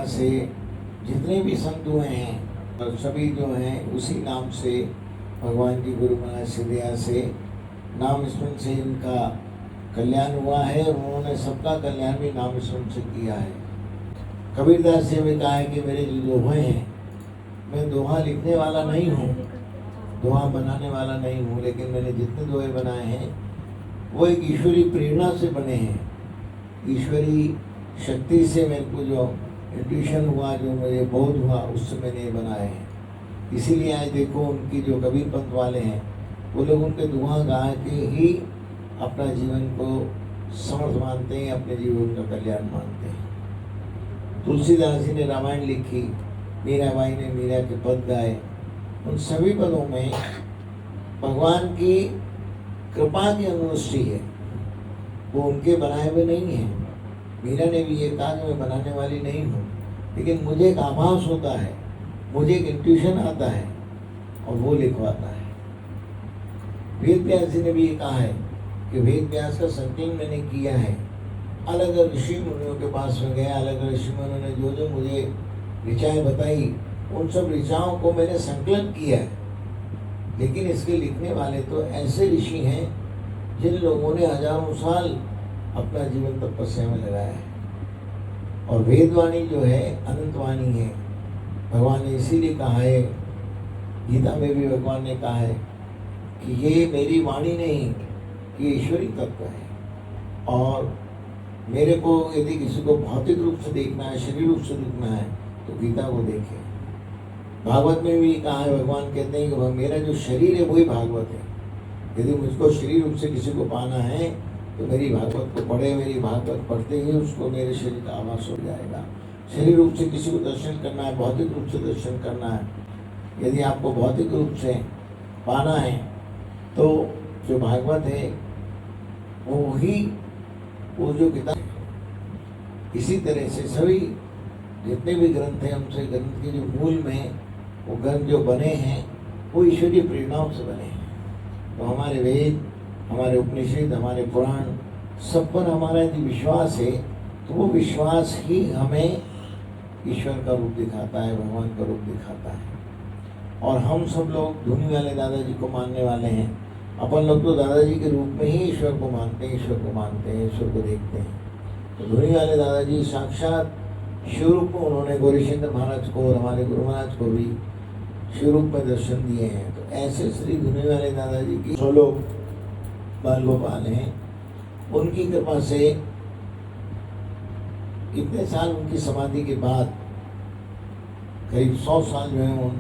कृपा से जितने भी संत हुए हैं और सभी जो हैं उसी नाम से भगवान की गुरु महाराज की दया से नाम स्मरण से इनका कल्याण हुआ है। उन्होंने सबका कल्याण भी नाम स्मरण से किया है। कबीरदास जी ने कहा है कि मेरे जो दोहे हैं, मैं दोहा लिखने वाला नहीं हूँ, दोहा बनाने वाला नहीं हूँ, लेकिन मैंने जितने दोहे बनाए हैं वो एक ईश्वरी प्रेरणा से बने हैं। ईश्वरी शक्ति से मेरे को जो इंट्यूशन हुआ, जो मुझे बोध हुआ, उससे मैंने ये बनाए हैं। इसीलिए आज देखो उनकी जो कबीर पंथ वाले हैं वो लोग उनके दुआ गा के ही अपना जीवन को समर्थ मानते हैं, अपने जीवन का कल्याण मानते हैं। तुलसीदास जी ने रामायण लिखी, मीराबाई ने मीरा के पद गाए। उन सभी पदों में भगवान की कृपा की अनुष्टि है, वो उनके बनाए हुए नहीं है। मीरा ने भी ये कहा कि मैं बनाने वाली नहीं हूँ, लेकिन मुझे एक आभास होता है, मुझे एक इंट्यूशन आता है और वो लिखवाता है। वेद व्यास जी ने भी ये कहा है कि वेद व्यास का संकलन मैंने किया है। अलग अलग ऋषि मुनियों के पास में गया, अलग अलग ऋषि मुनियों ने जो जो मुझे ऋचाएँ बताई, उन सब ऋचाओं को मैंने संकलन किया है। लेकिन इसके लिखने वाले तो ऐसे ऋषि हैं जिन लोगों ने हजारों साल अपना जीवन तपस्या में लगाया है। और वेदवाणी जो है अनंत वाणी है। भगवान ने इसीलिए कहा है, गीता में भी भगवान ने कहा है कि ये मेरी वाणी नहीं, ये ईश्वरी तत्व है। और मेरे को यदि किसी को भौतिक रूप से देखना है, शरीर रूप से देखना है, तो गीता को देखे। भागवत में भी कहा है, भगवान कहते हैं कि मेरा जो शरीर है वही भागवत है। यदि मुझको शरीर रूप से किसी को पाना है तो मेरी भागवत को पढ़े, मेरी भागवत पढ़ते ही उसको मेरे शरीर का आभास हो जाएगा। शरीर रूप से किसी को दर्शन करना है, भौतिक रूप से दर्शन करना है, यदि आपको भौतिक रूप से पाना है तो जो भागवत है वो ही वो जो किताब। इसी तरह से सभी जितने भी ग्रंथ हैं, उनसे ग्रंथ के जो मूल में वो ग्रंथ जो बने हैं वो ईश्वरीय प्रेरणाओं से बने हैं। तो हमारे वेद, हमारे उपनिषद, हमारे पुराण, सब पर हमारा यदि विश्वास है तो वो विश्वास ही हमें ईश्वर का रूप दिखाता है, भगवान का रूप दिखाता है। और हम सब लोग धुनी वाले दादाजी को मानने वाले हैं। अपन लोग तो दादाजी के रूप में ही ईश्वर को मानते हैं, ईश्वर को मानते हैं, ईश्वर को देखते हैं। तो धुनी वाले दादाजी साक्षात शिव रूप में उन्होंने गौरीशंकर महाराज को और हमारे गुरु महाराज को भी शिव रूप में दर्शन दिए हैं। तो ऐसे श्री धुनी वाले दादाजी की जो लोग बाल गोपाल हैं, उनकी कृपा से कितने साल उनकी समाधि के बाद, करीब 100 साल जो है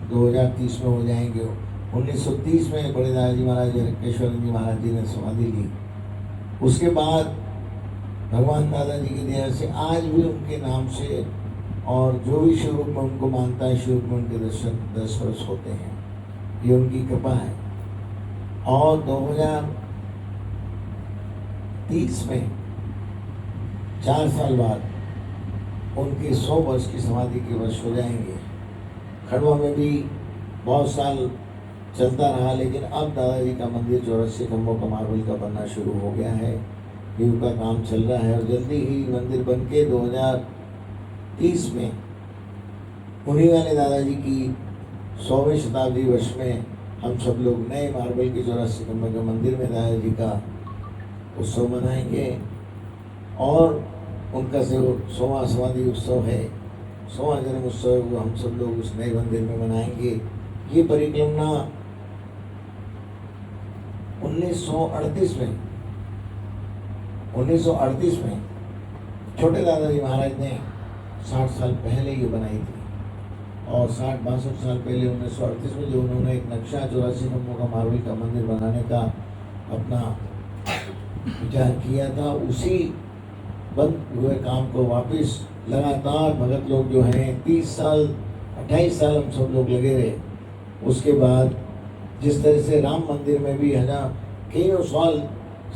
2030 में हो जाएंगे। 1930 में बड़े दादाजी महाराज केशवर जी महाराज जी ने समाधि ली। उसके बाद भगवान दादाजी की दया से आज भी उनके नाम से और जो भी शिव रूप में उनको मानता है, शिव रूप में उनके दर्शन 10 वर्ष होते हैं। ये उनकी कृपा है। और 2030 में 4 साल बाद उनके 100 वर्ष की समाधि के वर्ष हो जाएंगे। खंडवा में भी बहुत साल चलता रहा, लेकिन अब दादाजी का मंदिर 84 खंभों का मार्बल का बनना शुरू हो गया है। नींव का काम चल रहा है और जल्दी ही मंदिर बन के 2030 में उन्हीं वाले दादाजी की 100वीं शताब्दी वर्ष में हम सब लोग नए मार्बल के 84 खंभों के मंदिर में दादाजी का उत्सव मनाएंगे। और उनका जो 100वां समाधि उत्सव है, 100वां जन्म उत्सव है, वो हम सब लोग उस नए मंदिर में मनाएंगे। ये परिक्रमणा 1938 में छोटे दादाजी महाराज ने 60 साल पहले ये बनाई थी। और 60-62 साल पहले 1938 में जो उन्होंने एक नक्शा 84 खंभों का मार्बल का मंदिर बनाने का अपना विचार किया था, उसी बंद हुए काम को वापस लगातार भगत लोग जो हैं 30 साल 28 साल हम सब लोग लगे रहे। उसके बाद जिस तरह से राम मंदिर में भी है ना, कईयों साल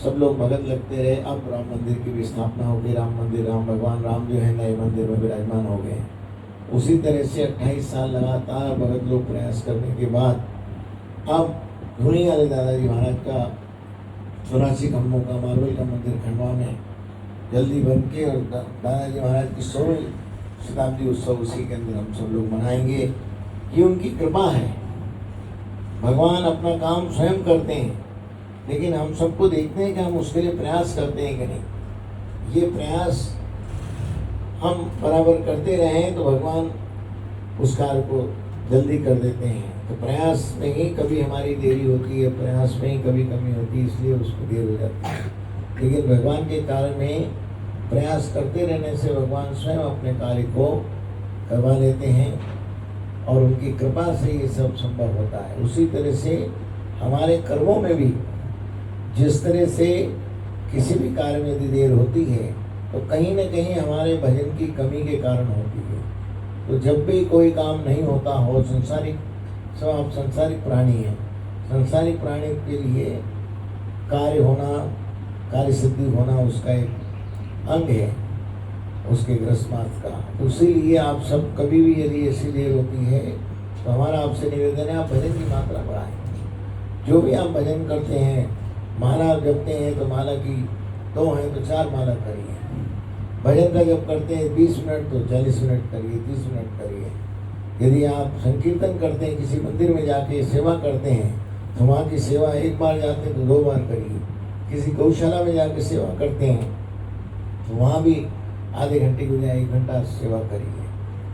सब लोग भगत लगते रहे। अब राम मंदिर की भी स्थापना हो गई। राम मंदिर, राम भगवान राम जो है नए मंदिर में विराजमान हो गए। उसी तरह से 28 साल लगातार भगत लोग प्रयास करने के बाद अब धुनी वाले दादाजी महाराज का 84 खंभों का मार्बल का मंदिर खंडवा में जल्दी बन के और दादाजी महाराज की 100वीं शताब्दी उत्सव उसी के अंदर हम सब लोग मनाएंगे। ये उनकी कृपा है। भगवान अपना काम स्वयं करते हैं, लेकिन हम सबको देखते हैं कि हम उसके लिए प्रयास करते हैं कि नहीं। ये प्रयास हम बराबर करते रहें तो भगवान उस कार्य को जल्दी कर देते हैं। तो प्रयास में ही कभी हमारी देरी होती है, प्रयास में ही कभी कमी होती है, इसलिए उसको देर हो जाती है। लेकिन भगवान के कार्य में प्रयास करते रहने से भगवान स्वयं अपने कार्य को करवा लेते हैं और उनकी कृपा से ये सब संभव होता है। उसी तरह से हमारे कर्मों में भी जिस तरह से किसी भी कार्य में यदि देर होती है तो कहीं न कहीं हमारे भजन की कमी के कारण होती है। तो जब भी कोई काम नहीं होता हो, सब आप संसारिक प्राणी हैं, संसारिक प्राणी के लिए कार्य होना, कार्य सिद्धि होना उसका एक अंग है, उसके ग्रस्मार्थ का। तो इसीलिए आप सब कभी भी यदि ऐसी देर होती है तो हमारा आपसे निवेदन है, आप भजन की मात्रा बढ़ाएं। जो भी आप भजन करते हैं, माला जपते हैं तो माला की 2 हैं तो 4 माला करिए। भजन का जब करते हैं 20 मिनट तो 40 मिनट करिए, 30 मिनट करिए। यदि आप संकीर्तन करते हैं, किसी मंदिर में जाके सेवा करते हैं तो वहाँ की सेवा एक बार जाते हैं तो 2 बार करिए। किसी गौशाला में जाके सेवा करते हैं तो वहाँ भी आधे घंटे की बजाय 1 घंटा सेवा करिए।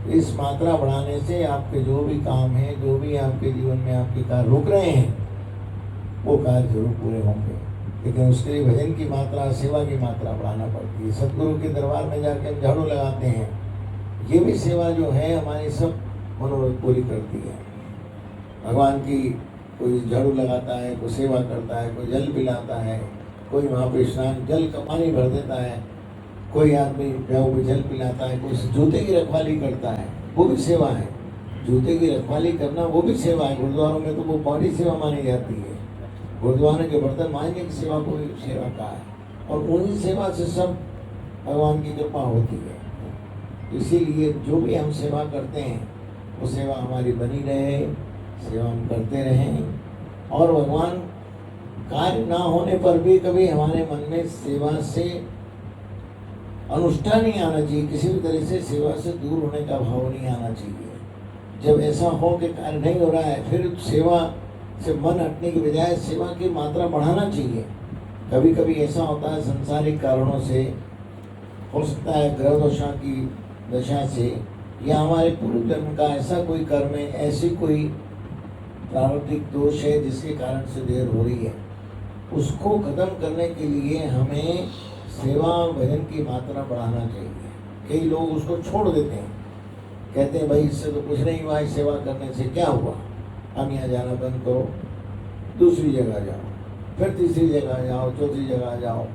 तो इस मात्रा बढ़ाने से आपके जो भी काम हैं, जो भी आपके जीवन में आपके कार्य रुक रहे हैं, वो कार्य जरूर पूरे होंगे। लेकिन उसके लिए भजन की मात्रा, सेवा की मात्रा बढ़ाना पड़ती है। सतगुरु के दरबार में जाके हम झाड़ू लगाते हैं, ये भी सेवा जो है हमारी सब मनोरथ पूरी करती है। भगवान की कोई झाड़ू लगाता है, कोई सेवा करता है, कोई जल पिलाता है, कोई वहाँ पर स्नान जल का पानी भर देता है, कोई आदमी प्याऊ में जल पिलाता है, कोई जूते की रखवाली करता है, वो भी सेवा है। जूते की रखवाली करना वो भी सेवा है। गुरुद्वारों में तो वो बड़ी सेवा मानी जाती है। गुरुद्वारे के बर्तन मांजने की सेवा को भी सेवा का है और उन्हीं सेवा से सब भगवान की कृपा होती है। इसीलिए जो भी हम सेवा करते हैं वो सेवा हमारी बनी रहे, सेवा हम करते रहें। और भगवान कार्य ना होने पर भी कभी हमारे मन में सेवा से अनुष्ठान नहीं आना चाहिए, किसी भी तरह से सेवा से दूर होने का भाव नहीं आना चाहिए। जब ऐसा हो कि कार्य नहीं हो रहा है, फिर सेवा से मन हटने की बजाय सेवा की मात्रा बढ़ाना चाहिए। कभी कभी ऐसा होता है संसारिक कारणों से, हो सकता है ग्रह दशा की दशा से, या हमारे पूर्व जन्म का ऐसा कोई कर्म है, ऐसी कोई प्रारब्धिक दोष है जिसके कारण से देर हो रही है। उसको खत्म करने के लिए हमें सेवा भजन की मात्रा बढ़ाना चाहिए। कई लोग उसको छोड़ देते हैं, कहते हैं भाई इससे तो कुछ नहीं हुआ, सेवा करने से क्या हुआ, हम यहाँ जाना बंद करो, दूसरी जगह जाओ, फिर तीसरी जगह जाओ, चौथी जगह जाओ।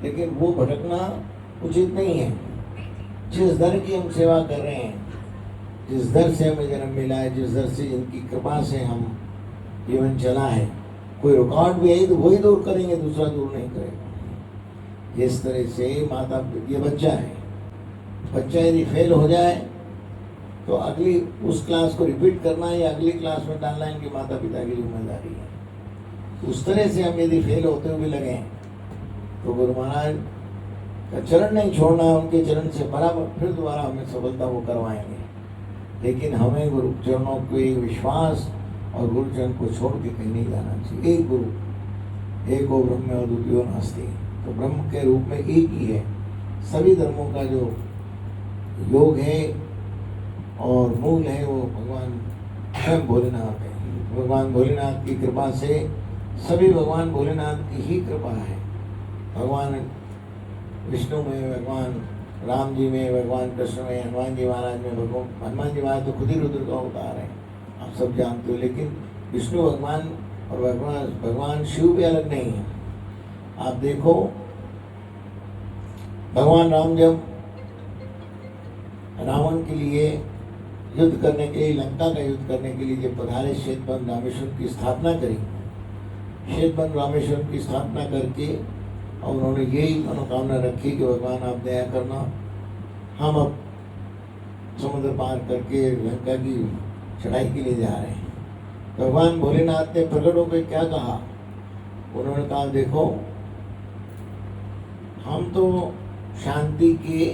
लेकिन वो भटकना उचित नहीं है। जिस दर की हम सेवा कर रहे हैं, जिस दर से हमें जन्म मिला है, जिस दर से इनकी कृपा से हम जीवन चला है, कोई रुकावट भी आई तो वही दूर करेंगे, दूसरा दूर नहीं करेगा। इस तरह से माता, ये बच्चा है, बच्चा यदि फेल हो जाए तो अगली उस क्लास को रिपीट करना है या अगली क्लास में डालना है इनके माता पिता की जिम्मेदारी है। उस तरह से हम यदि फेल होते हुए लगे तो गुरु महाराज का चरण नहीं छोड़ना है, उनके चरण से बराबर फिर दोबारा हमें सफलता वो करवाएंगे। लेकिन हमें गुरु चरणों के विश्वास और गुरु चरण को छोड़ के कहीं नहीं जाना चाहिए। एक गुरु, एको ब्रह्म और द्वितीयो नास्ति, तो ब्रह्म के रूप में एक ही है। सभी धर्मों का जो योग है और मूल है वो भगवान स्वयं भोलेनाथ है। भगवान भोलेनाथ की कृपा से, सभी भगवान भोलेनाथ की ही कृपा है। भगवान विष्णु में, भगवान राम जी में, भगवान कृष्ण में, हनुमान जी महाराज में। हनुमान जी महाराज तो खुद ही रुद्र का अवतार है, आप सब जानते हो। लेकिन विष्णु भगवान और भगवान शिव भी अलग नहीं है। आप देखो, भगवान राम जब रावण के लिए युद्ध करने के लिए, लंका का युद्ध करने के लिए जब पधारे, श्वेतवन रामेश्वर की स्थापना करी। श्वेतवन रामेश्वर की स्थापना करके और उन्होंने यही मनोकामना रखी कि भगवान आप दया करना, हम अब समुद्र पार करके लंका की चढ़ाई के लिए जा रहे हैं। भगवान भोलेनाथ ने प्रकट होकर क्या कहा? उन्होंने कहा देखो, हम तो शांति के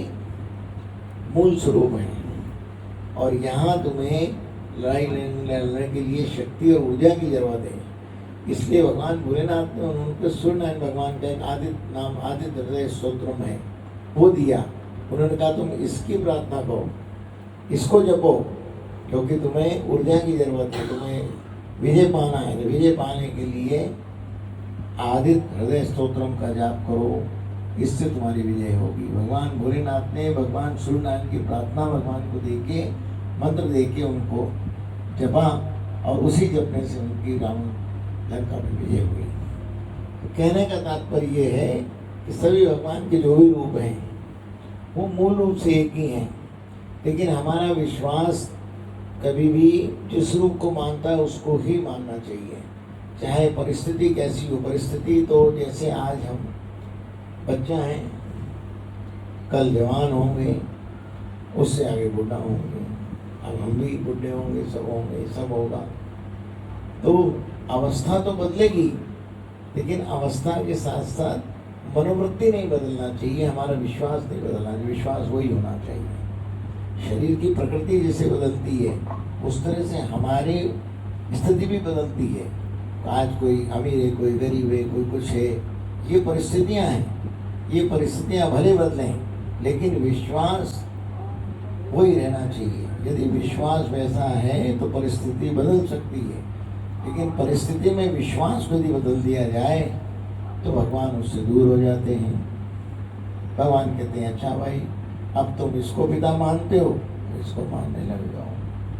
मूल स्वरूप हैं, और यहाँ तुम्हें लड़ाई लड़ने के लिए शक्ति और ऊर्जा की जरूरत है। इसलिए भगवान भोलेनाथ ने उनको सूर्यनारायण भगवान का एक आदित्य नाम आदित्य हृदय स्तोत्रम है वो दिया। उन्होंने कहा तुम इसकी प्रार्थना करो, इसको जपो, क्योंकि तुम्हें ऊर्जा की जरूरत है, तुम्हें विजय पाना है। विजय पाने के लिए आदित्य हृदय स्तोत्रम का जाप करो, इससे तुम्हारी विजय होगी। भगवान भोलेनाथ ने भगवान सूर्यनारायण की प्रार्थना भगवान को देके मंत्र देके उनको जपा और उसी जपने से उनकी रावण लंका में विजय हुई। तो कहने का तात्पर्य ये है कि सभी भगवान के जो भी रूप हैं वो मूल रूप से एक ही हैं, लेकिन हमारा विश्वास कभी भी जिस रूप को मानता है उसको ही मानना चाहिए, चाहे परिस्थिति कैसी हो। परिस्थिति तो जैसे आज हम बच्चा हैं, कल जवान होंगे, उससे आगे बूढ़ा होंगे, अब हम भी बूढ़े होंगे, सब होगा। तो अवस्था तो बदलेगी, लेकिन अवस्था के साथ साथ मनोवृत्ति नहीं बदलना चाहिए, हमारा विश्वास नहीं बदलना चाहिए। विश्वास वही होना चाहिए। शरीर की प्रकृति जैसे बदलती है उस तरह से हमारी स्थिति भी बदलती है। आज कोई अमीर है, कोई गरीब है, कोई कुछ है, ये परिस्थितियां हैं। ये परिस्थितियां भले बदलें, लेकिन विश्वास वही रहना चाहिए। यदि विश्वास वैसा है तो परिस्थिति बदल सकती है, लेकिन परिस्थिति में विश्वास को यदि बदल दिया जाए तो भगवान उससे दूर हो जाते हैं। भगवान कहते हैं अच्छा भाई, अब तुम इसको पिता मानते हो, इसको मानने लग जाओ,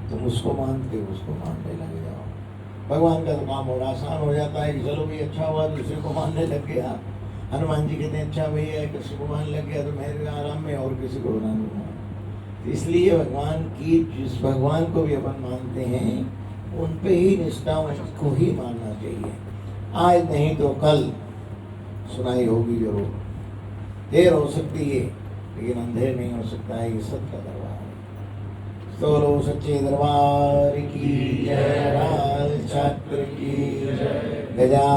तुम उसको मानते हो, उसको मानने लग जाओ। भगवान का काम और आसान हो जाता है कि चलो भाई अच्छा हुआ, दूसरे को मानने लग गया। हनुमान जी कहते हैं अच्छा भैया किसी को मानने लग गया तो मैं आराम में और किसी को बना दूंगा। इसलिए भगवान की जिस भगवान को भी अपन मानते हैं उन पे ही निष्ठा को ही मानना चाहिए। आज नहीं तो कल सुनाई होगी जरूर। देर हो सकती है लेकिन अंधेर नहीं हो सकता है। ये सबका दरबार है। सोलो सच्चे दरबार की जय, लाल छात्र की जय, गजा